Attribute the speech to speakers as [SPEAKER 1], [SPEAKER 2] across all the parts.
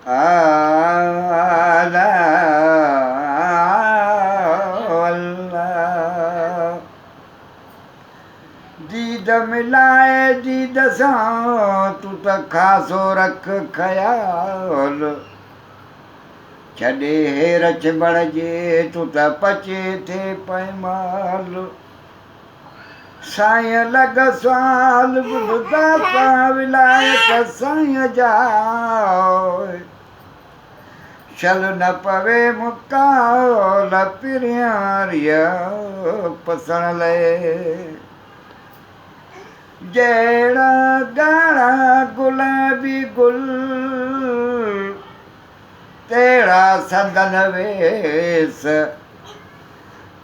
[SPEAKER 1] आला अल्लाह। दीद मिलाए दीद सां तूं त खासो रख ख़याल, छॾे हेरच बणिजे तूं त पचे थे पैमाल। साईं लॻ सुवाल ॿुधदा सां विलायत साईं जा, छल न पवे मुकाल पिरियारीअ पसण लाइ। जहिड़ा ॻाढ़ा गुलाबी गुल तहिड़ा संदन वेस,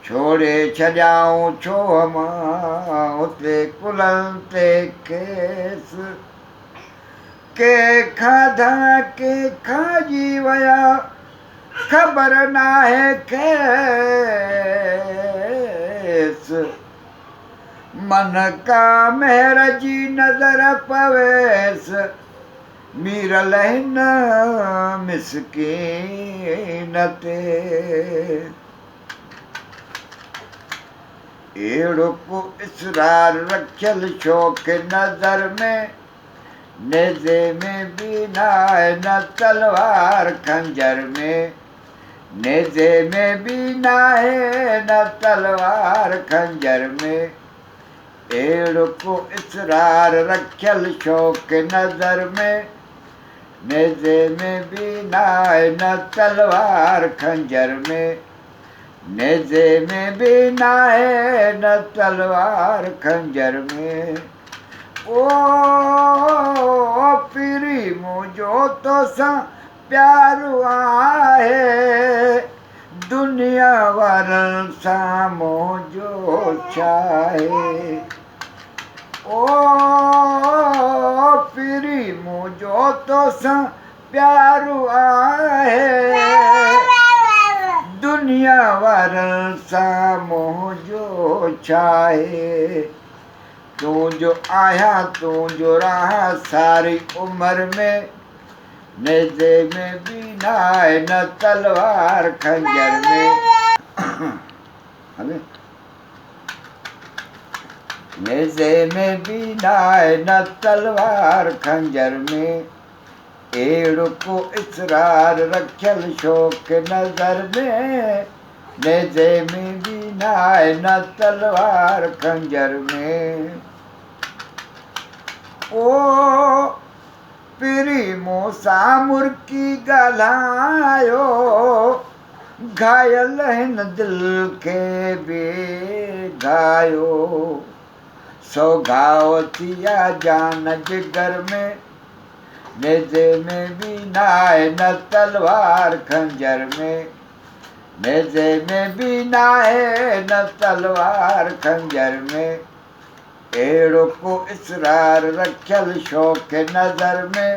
[SPEAKER 1] छोड़े छॾियाऊं छो मां उते कुलनि ते खेस। के खाधा के खाइजी विया ख़बर नाहे खेस, मन का मेहर जी नज़र पवेस, मीरल हिन मिसकीन ते। अहिड़ो को इसरार रखियल शौक़ नज़र में, नेज़े में बि नाहे न तलवार खंजर में, नेज़े में बि नाहे न तलवार खंजर में। अहिड़ो को इसरार रखियल शौक़ नज़र में, नेज़े में बि नाहे न तलवार खंजर में, नेज़े में बि नाहे न तलवार खंजर में। ओ पीरी मुंहिंजो तोसां प्यारो आहे, दुनिया वारनि सां मुंहिंजो छाहे। ओ पीरी मुंहिंजो तोसां प्यारो आहे, दुनिया वारनि सां मुंहिंजो छाहे। तूं जो आहियां तूं जो रहां सारी उमिरि में, नेज़े में बि नाहे न तलवार खंजर में। नेज़े में बि नाहे न तलवार खंजर में। अहिड़ो को इसरार रखियल शौक़ नज़र में, नेज़े में बि नाहे न तलवार खंजर में। ओ पीरी मूंसां मुर्की ॻाल्हायो, घायल हिन दिल खे बि घायो। सौ घाव थिया जान जिगर में, नेज़े में बि नाहे न तलवार खंजर में, नेज़े में बि नाहे न तलवार खंजर में। अहिड़ो को इसरार रखियल शौक़ नज़र में,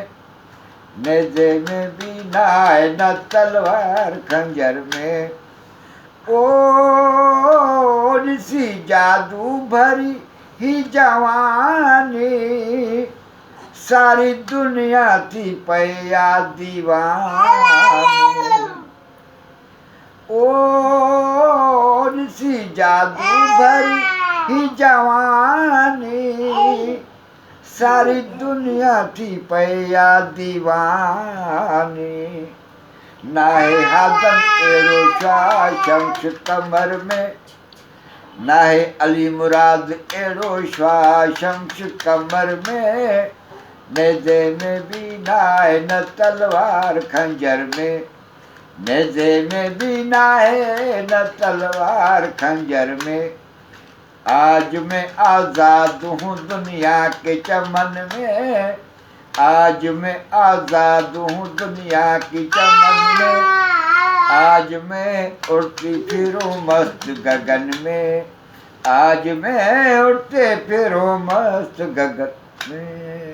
[SPEAKER 1] नेज़े में बि नाहे न तलवार खंजर में। ओ ॾिसी जादू भरी ही जवानी, सारी दुनिया थी पई आ दीवानी। ओ ॾिसी जादू भरी ही जवानी, सारी दुनिया थी पई आ दीवानी। नाहे हादन अहिड़ो शाह शम्स कमर में, नाहे अली मुराद अहिड़ो शाह शम्स कमर में, नेज़े में बि नाहे न तलवार खंजर में, नेज़े में बि नाहे न तलवार खंजर में। आज मैं आज़ाद हूँ दुनिया के चमन में, आज मैं आज़ाद हूँ दुनिया की चमन में। आज मैं उड़ती फिरूं मस्त गगन में, आज मैं उड़ते फिरूं मस्त गगन में।